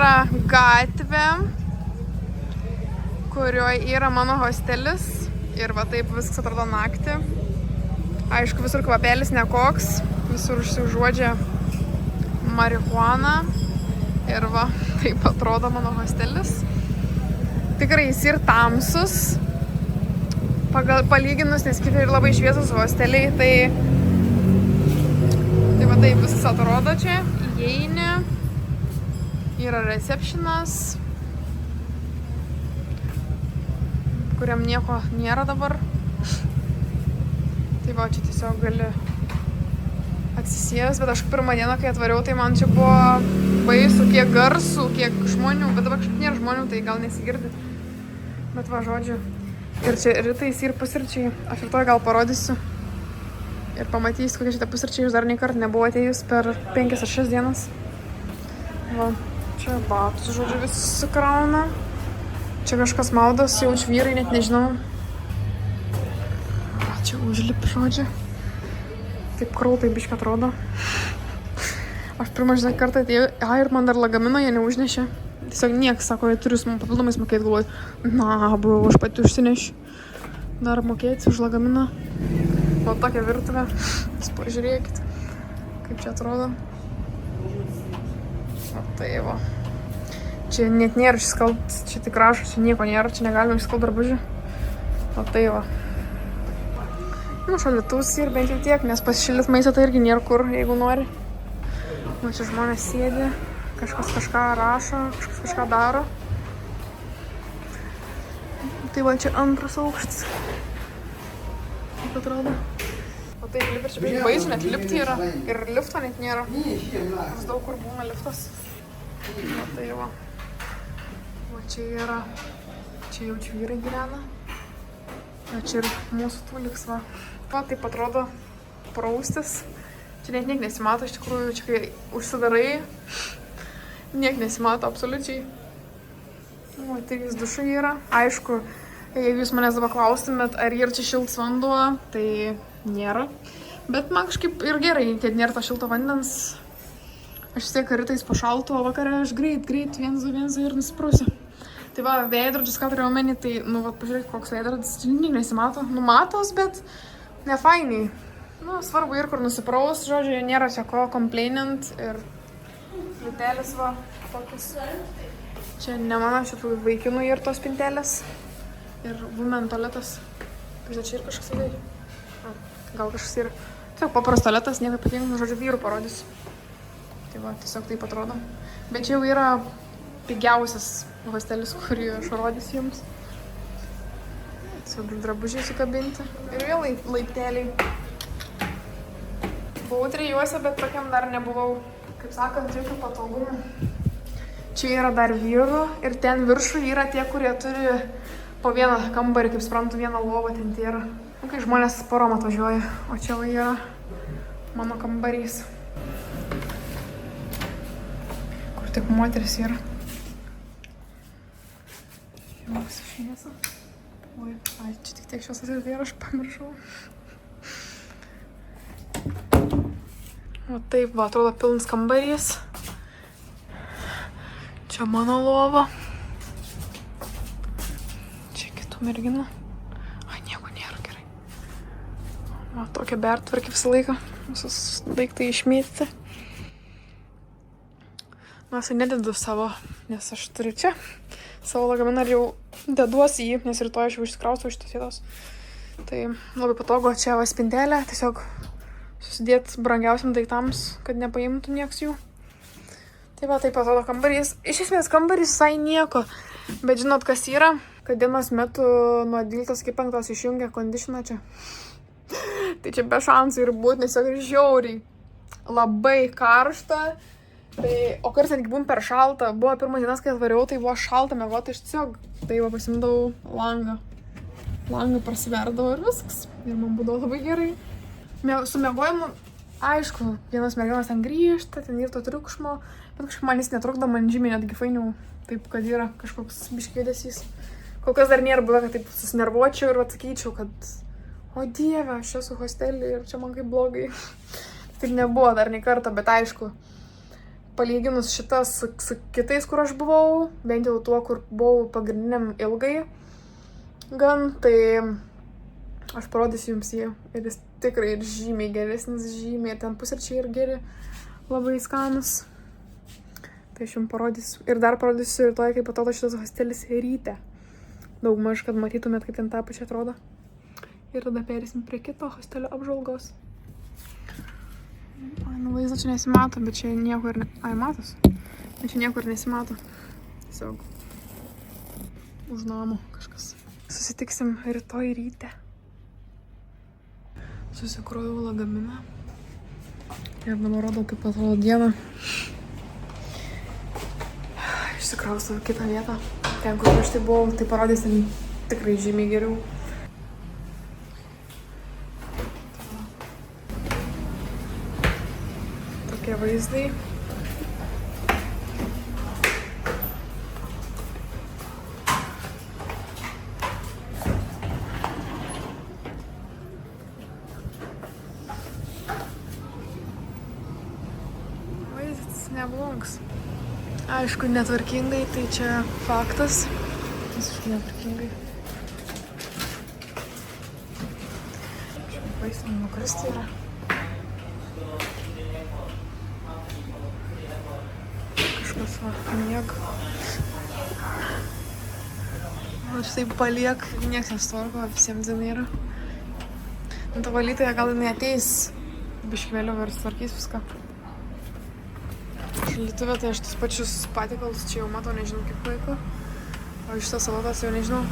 yra gatvė, kurioje yra mano hostelis. Ir va taip viskas atrodo naktį. Aišku, visur kvapelis nekoks. Visur užsiužuodžia marihuana. Ir va, taip atrodo mano hostelis. Tikrai jis ir tamsus. Palyginus, nes kiti ir labai šviesus hosteliai. Tai va taip viskas atrodo čia. Įeini. Yra receptionas, kuriam nieko nėra dabar. Tai va, čia tiesiog gali atsisės, bet aš pirmą dieną, kai atvariau, tai man čia buvo baisu, kiek garsų, kiek žmonių, bet dabar kažkaip nėra žmonių, tai gal nesigirdi. Bet va, žodžiu. Ir čia rytais ir pusryčiai. Aš rytoj gal parodysiu. Ir pamatysiu, kokie šitie pusryčiai. Aš dar nei kartą nebuvau atėjus per 5 ar 6 dienas. Va, čia batus, žodžiu, vis susikrauna. Čia kažkas maudos, jaučiu vyrai, net nežinau. Čia užlip, žodžiu. Taip krautai biškai atrodo. Aš pirmą kartą atėjau, ir man dar lagamino jie neužnešė. Tiesiog niekas sako, jie turiu papildomai mokėti, galvoju. Na, buvau, aš pati užsinešiu. Dar mokėti už lagaminą. O tokia virtuvė. Jūs pažiūrėkit, kaip čia atrodo. O tai va. Čia net nėra išskalt, čia tik rašo, čia nieko nėra, čia negalima išskalt drabužių. O tai va. Nu, šalitus ir bent jau tiek, nes pasišildyt maistą tai irgi nėra kur, jeigu nori. Nu, čia žmonės sėdi, kažkas kažką rašo, kažkas kažką daro. Tai va, čia antras aukštas. Kaip atrodo. O tai lipti čia beveik baisu, net lipti yra. Ir lifto net nėra. Nes daug kur būna liftas. O tai va. O čia yra. Čia jau čia vyrai gyvena. O čia ir mūsų tūliks va. Va, taip atrodo praustis. Čia net niek nesimato, iš tikrųjų, čia kai užsidarai, niek nesimato absoliučiai. O, 3 dušai yra. Aišku, jeigu jūs manęs dabar klaustumėt, ar yra čia šiltas vanduo, tai nėra. Bet man kažkaip ir gerai, kad nėra to šilto vandens. Aš vis tiek rytais po šalto, o vakare aš greit, vienzu ir nusiprausiu. Tai va, veidrodžius, ką turėjau omeny, tai, nu, va, pažiūrėk, koks veidrodis, čia niek nesimato. Nu, matos, bet ne fainiai. Nu, svarbu ir kur nusipraus, žodžiu, nėra čia ko komplainint ir plytelės va, tokius. Čia ne mano, šitų vaikinų ir tos pintelės. Ir women tualetas. Pažiūrėk, čia ir kažkas įdėti. Gal kažkas ir. Tiesiog papras tualetas, nieko ypatingo, žodžiu, vyrų parodysiu. Tai va, tiesiog taip atrodo. Bet čia jau yra pigiausias hostelis, kurį aš rodysiu jums. Tiesiog drabužiai sukabinti. Ir vėl laipteliai. Buvau 3, bet tokiam dar nebuvau, kaip sakant, jokių patogumų. Čia yra dar vyrų ir ten viršų yra tie, kurie turi po vieną kambarį, kaip suprantu, vieną lovą ten tie yra. Nu, kai žmonės porom atvažiuoja, o čia va yra mano kambarys. Kur tik moteris yra. Joks šviesa. Oi, čia tik tiek šios atsidėra, aš pamiršau. O taip, va, atrodo pilnas kambarys. Čia mano lova. Čia kitų merginų. Ai, nieko nėra, gerai. Va, tokia bertvarkė visą laiką. Visus daiktai išmėtyti. Aš nededu savo, nes aš turiu čia. Savo lagaminą ir jau deduosi jį, nes rytoj aš jau išsikraustau iš tos vietos. Tai labai patogu, čia va spintelė, tiesiog susidėti brangiausiam daiktams, kad nepaimtų nieks jų. Tai va, taip atrodo kambarys. Iš esmės kambarys visai nieko. Bet žinot, kas yra? Kad dienos metu nuo 12 iki 5 išjungia kondišną čia. Tai čia be šansų ir būti, nes jau žiauriai. Labai karšta. Tai, o kartais netgi būm per šalta. Buvo pirmas dienas, kai atvariau, tai buvo šalta mėgoti iš tiesiog. Tai va, pasimdavau langą. Langą prasiverdavau ir viskas. Ir man būdavo labai gerai. Su mėgojimu, aišku, vienas merginos ten grįžta, ten ir to triukšmo, bet kažkaip man jis netrukdo, man žymiai netgi fainiau, taip, kad yra kažkoks biškėdesys. Kol kas dar nėra buvę, kad taip susinervuočiau ir atsakyčiau, kad o dieve, aš esu hostelį ir čia man kaip blogai. Taip nebuvo dar nei kartą, bet aišku, palyginus šitą su kitais, kur aš buvau, bent jau tuo, kur buvau pagrindiniam ilgai gan, tai aš parodysiu jums jį. Ir jis tikrai ir žymiai geresnis, žymiai, ten pusryčiai ir geri, labai skanus. Tai aš jums parodysiu. Ir dar parodysiu ir to, kaip atrodo šitas hostelis ryte. Daugmaž, kad matytumėt, kaip ten ta pačia atrodo. Ir tada perėsim prie kito hostelio apžvalgos. Vaizdo čia nesimato, bet čia niekur matos. Bet čia niekur nesimato. Tiesiog už namo kažkas. Susitiksim rytoj ryte. Susikroviau lagaminą. Ir dabar rodo, kaip atrodo diena. Išsikraustau kitą vietą. Ten, kur aš tai buvau, tai parodysim tikrai žymiai geriau. Tokie vaizdai. Vaizdas neblogas. Aišku, netvarkingai, tai čia faktas. Visiškai netvarkingai. Čia baisam nukristi yra. Kažkas miega. Aš taip paliek, nieks nesutvarko, visiems diena yra. Nu, ta valytoja gal jinai ateis biškį vėliau ir sutvarkys viską. Šaldytuve tai aš tus pačius patiekalus čia jau matau, nežinau kiek laiko. O iš šitas salotas jau nežinau.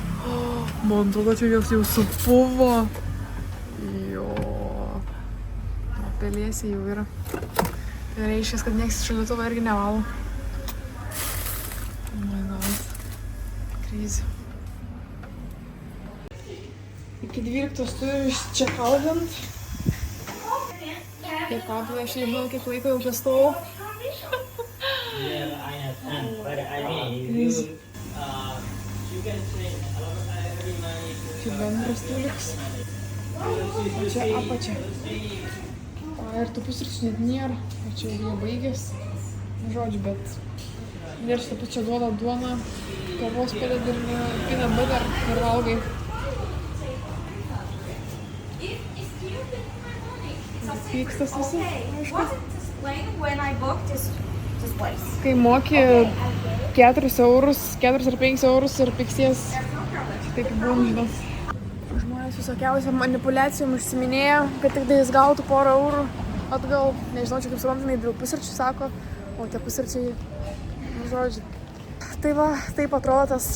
Man atrodo, čia jos jau supuvo. Jo. Pelėsiai jau yra. Ir reiškia, kad nieks šaldytuvą irgi nevalo. Oh my god. Crazy. Iki 12 turiu iščekaudint. Kiek apla, aš nežinau, kiek laiko jau čia stovau. Yeah, I understand. But I mean, you can say every money. Čia bendras tuliks. O čia apačia. Ir tų pusryčių net nėra. Ir čia jau jie baigės. Žodžiu, bet nėra šitą pačią duoda duoną, kavos padeda ir peanut butter ir valgai. Pykstas visi, aišku. Kai moki 4 eurus, 4 ar 5 eurus ir piksies, taip būmždas. Žmonės visokiausiam manipuliacijom užsiminėja, kad tik jis gautų porą eurų atgal. Nežinau, čia kaip suprantamai dėl pusryčių sako, o tie pusryčiai, žodžiu. Tai va, taip atrodo tas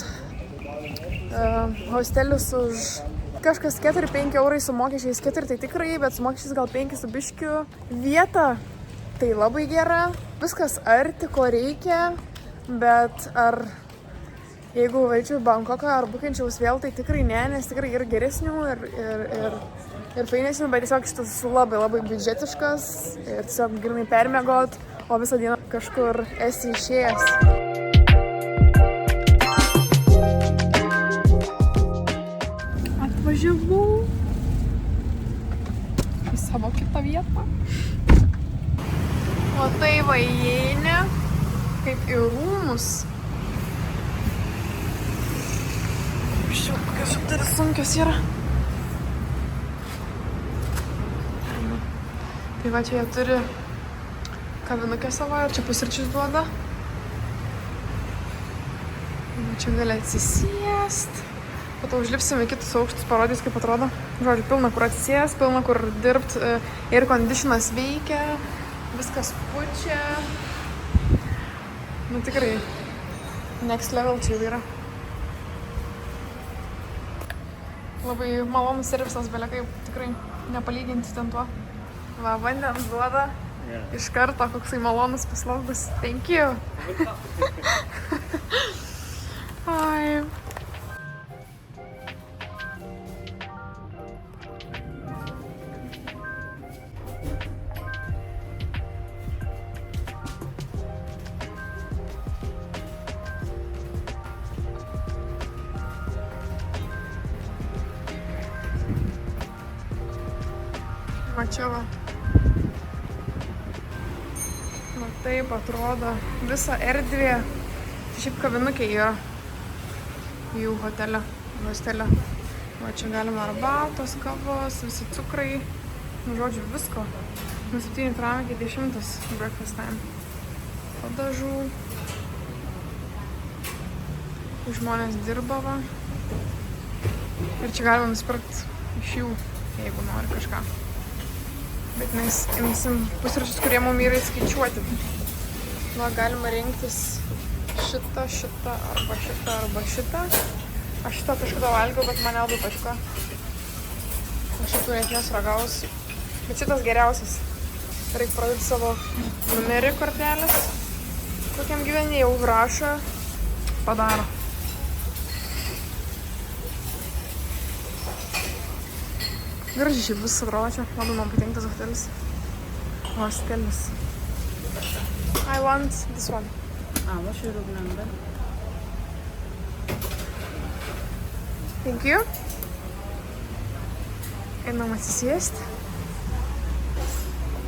hostelis už kažkas 4-5 eurai su mokesčiais, 4 tai tikrai, bet su mokesčiais gal 5 su biškiu. Vieta tai labai gera, viskas arti, ko reikia, bet ar jeigu važiuočiau į Bankoką ar bukinčiaus vėl, tai tikrai ne, nes tikrai yra geresnių ir fainesnių, bet tiesiog šitas labai biudžetiškas ir tiesiog grinai permiegot, o visą dieną kažkur esi išėjęs. Atvažiavau į savo kitą vietą. O tai va įeini, kaip į rūmus. Šiaip, kokios šapteris sunkios yra. Tai va čia jie turi kavinukę savo ir čia pusryčius duoda. Čia gali atsisėst. Po to užlipsim į kitus aukštus, parodys, kaip atrodo. Žodžiu, pilna kur atsisėst, pilna kur dirbt, air conditionas veikia. Viskas pučia. Nu tikrai, next level čia jau yra. Labai malonus servisas, belia kaip tikrai nepalyginti ten tuo. Va, vandens duoda. Iš karto, koksai malonus paslaugus. Thank you. Ai. Va čia va. Va taip atrodo visa erdvė. Šiaip kavinukė yra jų hostelė. Va čia galima arbatos, kavos, visi cukrai. Nu, žodžiu, visko. Nuo 7 tram iki 10 breakfast time. Padažų. Žmonės dirba, va. Ir čia galima nusipirkti iš jų, jeigu nori kažką. Bet mes imsim pusryčius, kurie mum yra įskaičiuoti. Va, galima rinktis šitą arba šitą. Aš šitą kažkada valgiau, bet man nelabai patiko. Aš šitų net nesragausiu. Bet šitas geriausias. Reikia pradėti savo numerį kortelės. Kokiam gyveni jau rašo, padaro. Gražiai šiaip vis atrodo čia. Labai man patinka tas hotelis. Hostelis. I want this one. What's your room number? Thank you. Einam atsisėsti.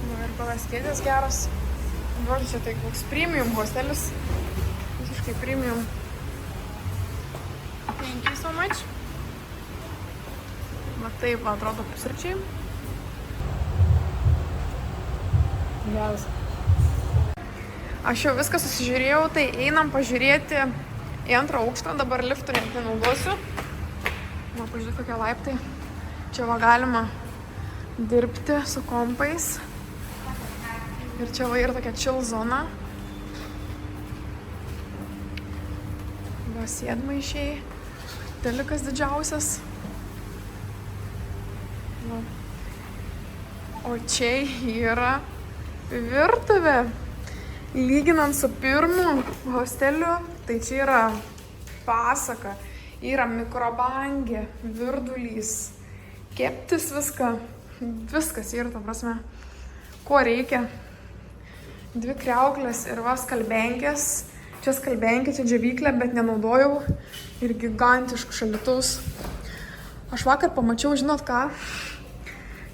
Nu ir palas kėdės geras. Žodžiu, čia tai koks premium hostelis. Visiškai premium. Thank you so much. Va taip atrodo pusryčiai. Geras. Aš jau viską susižiūrėjau, tai einam pažiūrėti į antrą aukštą. Dabar liftų net nenaudosiu. Va, pažiūrėti kokie laiptai. Čia va galima dirbti su kompais. Ir čia va yra tokia chill zona. Va sėdmaišiai. Telikas didžiausias. O čia yra virtuvė. Lyginant su pirmu hosteliu, tai čia yra pasaka. Yra mikrobangė, virdulys, keptis viską. Viskas yra, ta prasme, ko reikia. 2 kriauklės ir va skalbenkės. Čia skalbenkė, čia džiovyklė, bet nenaudojau. Ir gigantiškų šaldytuvus. Aš vakar pamačiau, žinot ką?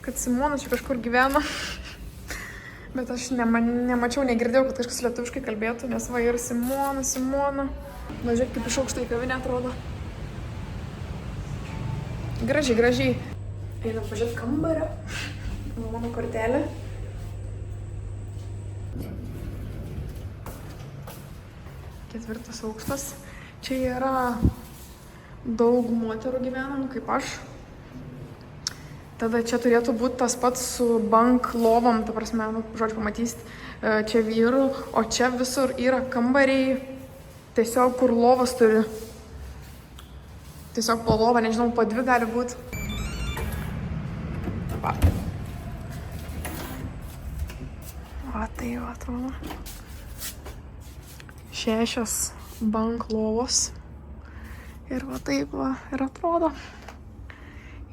Kad Simona čia kažkur gyvena, bet aš nemačiau, negirdėjau, kad kažkas lietuviškai kalbėtų, nes va ir Simona. Va žiūrėk, kaip iš aukšto į kavinę atrodo. Gražiai. Einam pažiūrėti kambario. Mano kortelė. Ketvirtas aukštas. Čia yra daug moterų gyvenamų, kaip aš. Tada čia turėtų būti tas pats su bank lovom, ta prasme, nu, žodžiu, pamatysit, čia vyrų, o čia visur yra kambariai, tiesiog kur lovas turi. Tiesiog po lovą, nežinau, po 2 gali būti. Va. Va, tai va, atrodo. 6 bank lovos. Ir va taip va, ir atrodo.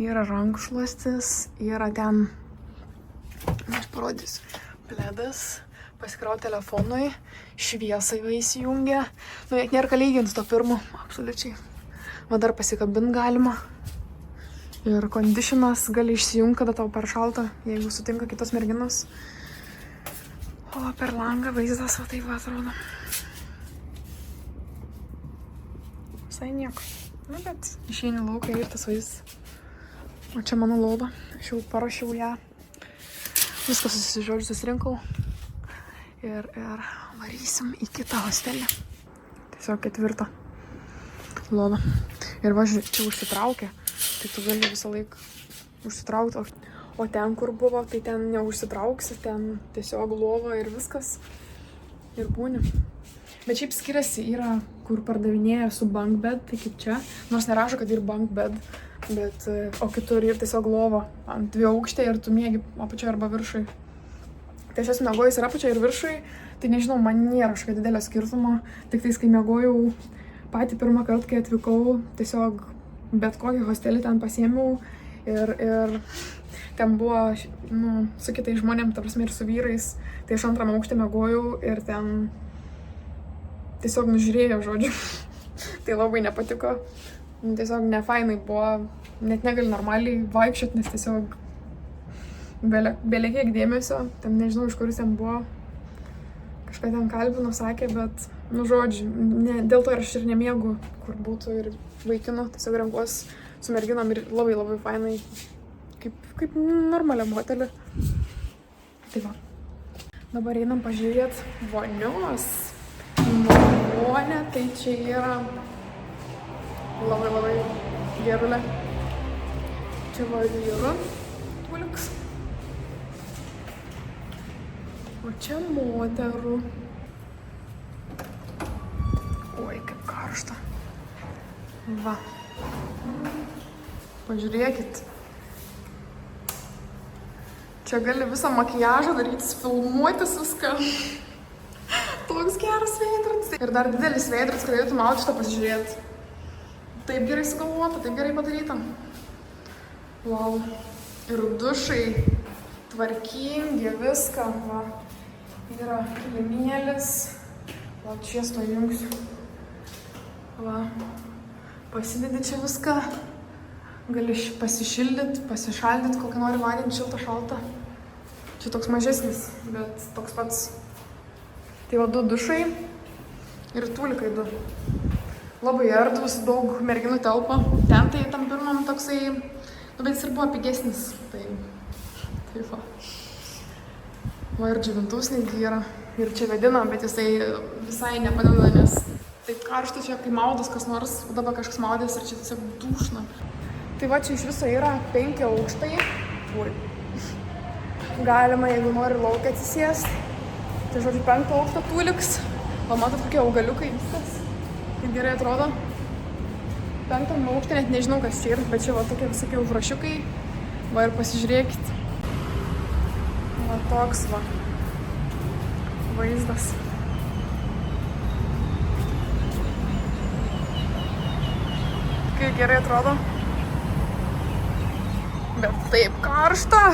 Yra rankšluostis, yra ten, aš parodysiu, pledas, pasikrau telefonui, šviesai va įsijungia. Nu, net nėra ką lyginti to pirmo, absoliučiai. Va dar pasikabint galima. Ir kondišinas gali išsijungti, kada tau per šalta, jeigu sutinka kitos merginos. O per langą vaizdas va taip va atrodo. Visai nieko. Nu, bet išeini lauką ir tas vaizdas. O čia mano lova. Aš jau parašiau ją. Viską susirinkau. Ir varysim į kitą hostelį. Tiesiog 4 lova. Ir va, čia užsitraukia. Tai tu gali visą laiką užsitraukti. O ten, kur buvo, tai ten neužsitrauksi. Ten tiesiog lova ir viskas. Ir būni. Bet šiaip skiriasi, yra, kur pardavinėja su bunk bed, tai kaip čia. Nors nerašo, kad ir bunk bed. Bet, o kitur ir tiesiog lova ant 2 aukštė ir tu miegi apačioje arba viršui. Tai aš esu miegojus ir apačioje ir viršui, tai nežinau, man nėra kažkokio didelio skirtumo. Tik tais, kai miegojau patį pirmą kartą, kai atvykau, tiesiog bet kokį hostelį ten pasiėmiau ir ten buvo, nu, su kitais žmonėm, ta prasme ir su vyrais. Tai aš 2 aukštę miegojau ir ten tiesiog nužiūrėjau, žodžiu. Tai labai nepatiko. Tiesiog nefainai buvo, net negali normaliai vaikščioti, nes tiesiog belie kiek dėmesio, ten nežinau, iš kuris ten buvo, Kažką ten kalbino, sakė, bet, nu žodžiu, ne, dėl to ir aš ir nemėgu, kur būtų ir vaikinu, tiesiog renkuos su merginom ir labai labai fainai, kaip normaliam hotelį. Tai va. Dabar einam pažiūrėti vonios. Vonė, tai čia yra labai labai gerulė. Čia va vyru. Tuliks. O čia moterų. Oi, kaip karšta. Va. Pažiūrėkit. Čia gali visą makiažą darytis, filmuotis viską. Toks geras veidrodis. Ir dar didelis veidrodis, kad galėtum aukštą pasižiūrėti. Taip gerai sugalvota, taip gerai padaryta. Wow. Ir dušai tvarkingi, viską. Va. Yra kilimėlis. Va, čia to jungsiu. Va. Pasidedi čia viską. Gali pasišildyti, pasišaldyti, kokį nori vandenį, šiltą, šaltą. Čia toks mažesnis, bet toks pats. Tai va 2 dušai ir tulikai 2. Labai erdvus, daug merginų telpa. Ten tai tam pirmam toksai, nu bet jis ir buvo pigesnis. Tai va. Va ir džiovintuvas netgi yra. Ir čia vedina, bet jisai visai nepadeda, nes taip karšta čia, kai maudas kas nors, dabar kažkas maudės ir čia tiesiog dušna. Tai va čia iš viso yra 5 aukštai. Ui. Galima, jeigu nori laukia atsisėsti. Tai žodžiu 5 aukštą tuliks. O matot kokie augaliukai viskas. Kaip gerai atrodo. 5 aukštą net nežinau kas čia yra, bet čia va tokie visokie užrašiukai. Va ir pasižiūrėkit. Va toks va. Vaizdas. Kaip gerai atrodo. Bet taip karšta.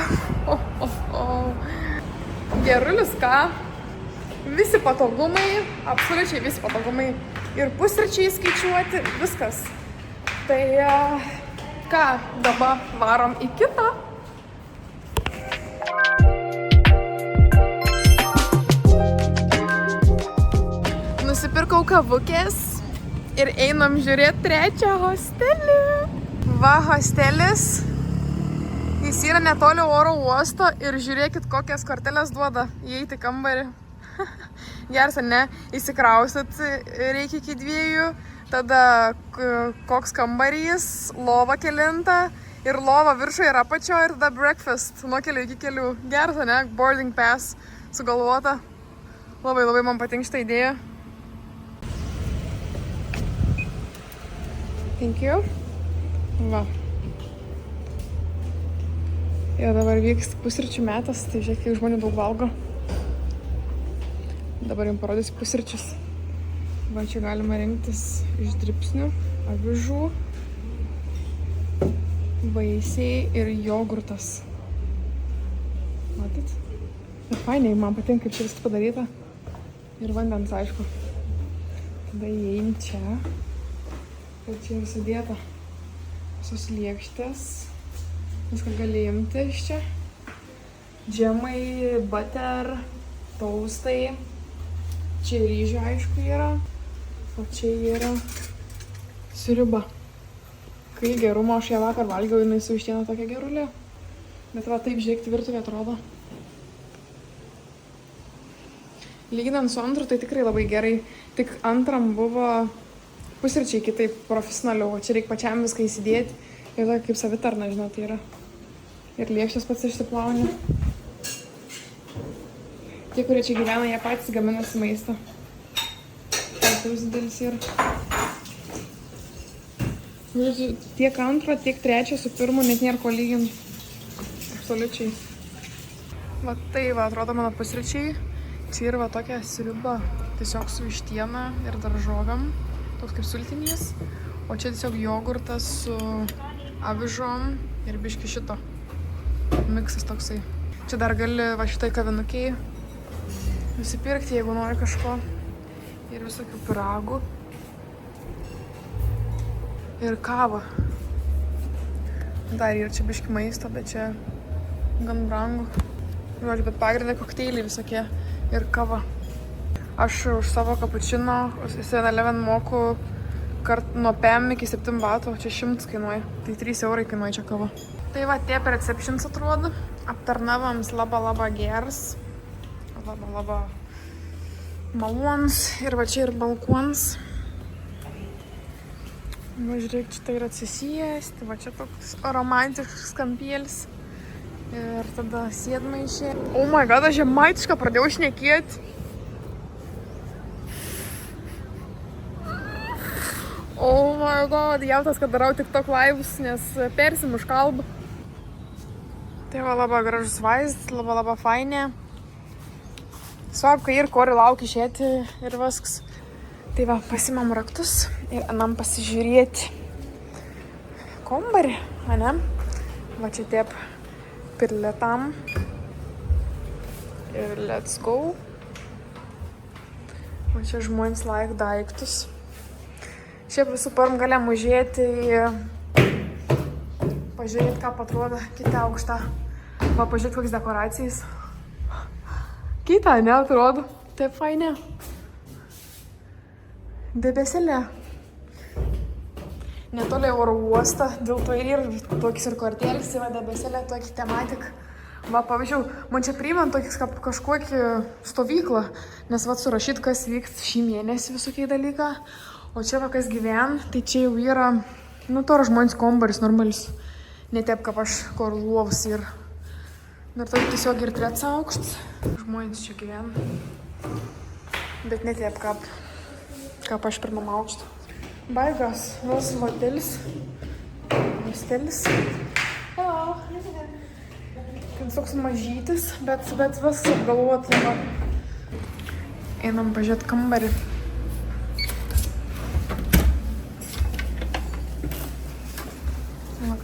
Gerulis ką? Visi patogumai, absoliučiai visi patogumai. Ir pusryčiai skaičiuoti, viskas. Tai ką, dabar varom į kitą. Nusipirkau kavukės ir einam žiūrėti 3 hostelį. Va, hostelis. Jis yra netoli oro uosto ir žiūrėkit, kokias korteles duoda įeiti kambarį. Geras, ne? Įsikrausit reikia iki 2, tada koks kambarys, lova kelinta ir lova viršuje ir apačio ir tada breakfast nuo kelių iki kelių. Geras, ne? Boarding pass sugalvota. Labai labai man patinka šitą idėją. Thank you. Va. Ir dabar vyks pusryčių metas, tai žiūrėk, kiek žmonių daug valgo. Dabar jums parodysiu pusryčius. Va, čia galima rinktis iš dribsnių, avižų, vaisiai ir jogurtas. Matot? Ir fainiai, man patinka, kaip čia viskas padaryta. Ir vandens, aišku. Tada įeini čia. Ir čia yra sudėta visos lėkštės. Viską gali imti iš čia. Džemai, butter, toastai. Čia ryžių aišku yra. O čia yra sriuba. Kai gerumo, aš ją vakar valgiau, jinai su vištiena tokia gerulė. Bet va taip žiūrėkti virtuvė atrodo. Lyginant su antru, tai tikrai labai gerai. Tik antram buvo pusryčiai kitaip profesionaliau. O čia reikia pačiam viską įsidėti. Ir tokia kaip savitarna, žinot, tai yra. Ir lėkščias pats išsiplauni. Tie, kurie čia gyvena, jie patys gaminasi maistą. Toks didelis yra. Tiek antro, tiek trečio su pirmu net nėra ko lyginti. Absoliučiai. Va tai va, atrodo mano pusryčiai. Čia yra va tokia sriuba. Tiesiog su vištiena ir daržovėm. Toks kaip sultinys. O čia tiesiog jogurtas su avižom ir biški šito. Miksas toksai. Čia dar gali va šitai kavinukiai nusipirkti, jeigu nori kažko. Ir visokių pyragų. Ir kava. Dar yra čia biški maisto, bet čia gan brangu. Žodžiu, bet pagrindai kokteiliai visokie. Ir kava. Aš už savo kapučino 7-Eleven moku nuo 5 iki 7 batų, čia 100 kainuoja. Tai 3 eurai kainuoja čia kava. Tai va, tie per receptions atrodo. Aptarnavams labai geras. Labai malons. Ir va čia ir balkons. Va, žiūrėk, čia tai yra atsisėsti. Va čia toks romantiškas kampėlis. Ir tada sėdmaišė. Oh my god, aš žemaitišką pradėjau šnekėti. Oh my god, jautas, kad darau TikTok lives, nes persimuš kalbą. Tai va, labai gražus vaizdas, labai fainė. Suapka ir kori laukia išėti ir viskas. Tai va, pasimam raktus ir anam pasižiūrėti kambarį, ane? Va čia taip pirlėtam. Ir let's go. Va čia žmonės laik daiktus. Šiaip visų pirm galėjom užėti pažiūrėti, ką atrodo kitą aukštą. Va, pažiūrėti, kokias dekoracijas. Kita, ne, atrodo. Taip fainė. Debeselė. Netoli oro uostą, dėl to ir tokis ir kortėlis, va, debeselė, tokį tematik. Va, pavyzdžiui, man čia priimant tokis kažkokį stovyklą, nes va, surašyt, kas vyks šį mėnesį visokiai dalyką. O čia va, kas gyven, tai čia jau yra, nu, to žmonės kambaris normalis. Ne taip, kaip aš, kur lovas ir. Ir tai tiesiog ir 3 aukštas. Žmonės čia gyven. Bet ne taip, kaip aš pirmam aukštą. Baigas, nors hotelis. Hostelis. Hello. Tai toks mažytis, bet vis apgalvot. Einam pažiūrėti kambarį.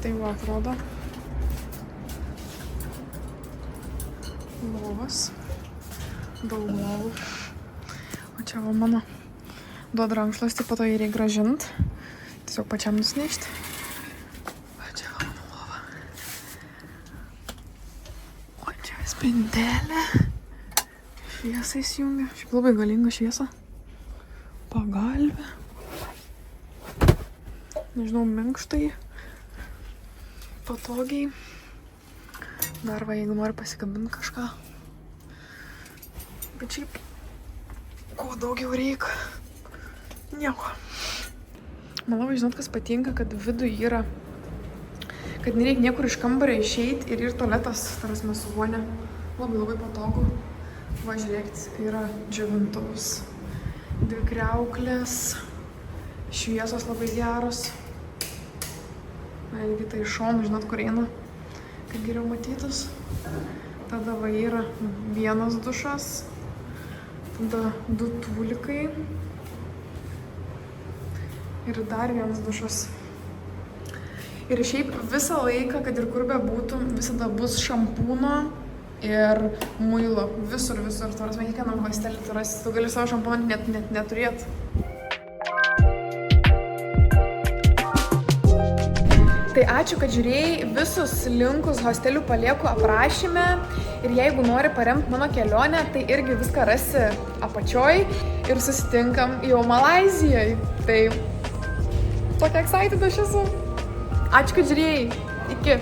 Tai va, atrodo. Lovas. Daug lovų. O čia va mano. Duoda rankšluostį, po to jį reikia grąžint. Tiesiog pačiam nusinešti. Va čia va mano lova. O čia spintelė. Šviesa įsijungia. Šiaip labai galinga šviesa. Pagalvė. Nežinau, minkštai. Patogiai. Dar va, jeigu nori pasikabinti kažką. Bet šiaip, ko daugiau reikia. Nieko. Man labai žinot, kas patinka, kad vidų yra. Kad nereikia niekur iš kambario išeiti ir tualetas, tarsi mes su vonė. Labai patogu. Va, žiūrėkit, yra džiovintuvas. 2 kriauklės. Šviesos labai geros. Netgi tai iš šonų, žinot, kur eina, kad geriau matytus. Tada va yra 1 dušas, tada 2 tūlikai ir dar 1 dušas. Ir šiaip visą laiką, kad ir kur bebūtų, visada bus šampūno ir muilo. Visur. Tvaras, man kiekvienam hostelį tu gali savo šampūną net neturėti. Tai ačiū, kad žiūrėjai, visus linkus hostelių palieku aprašyme ir jeigu nori paremti mano kelionę, tai irgi viską rasi apačioj ir susitinkam jau Malaizijoj. Tai tokia excited aš esu. Ačiū, kad žiūrėjai. Iki.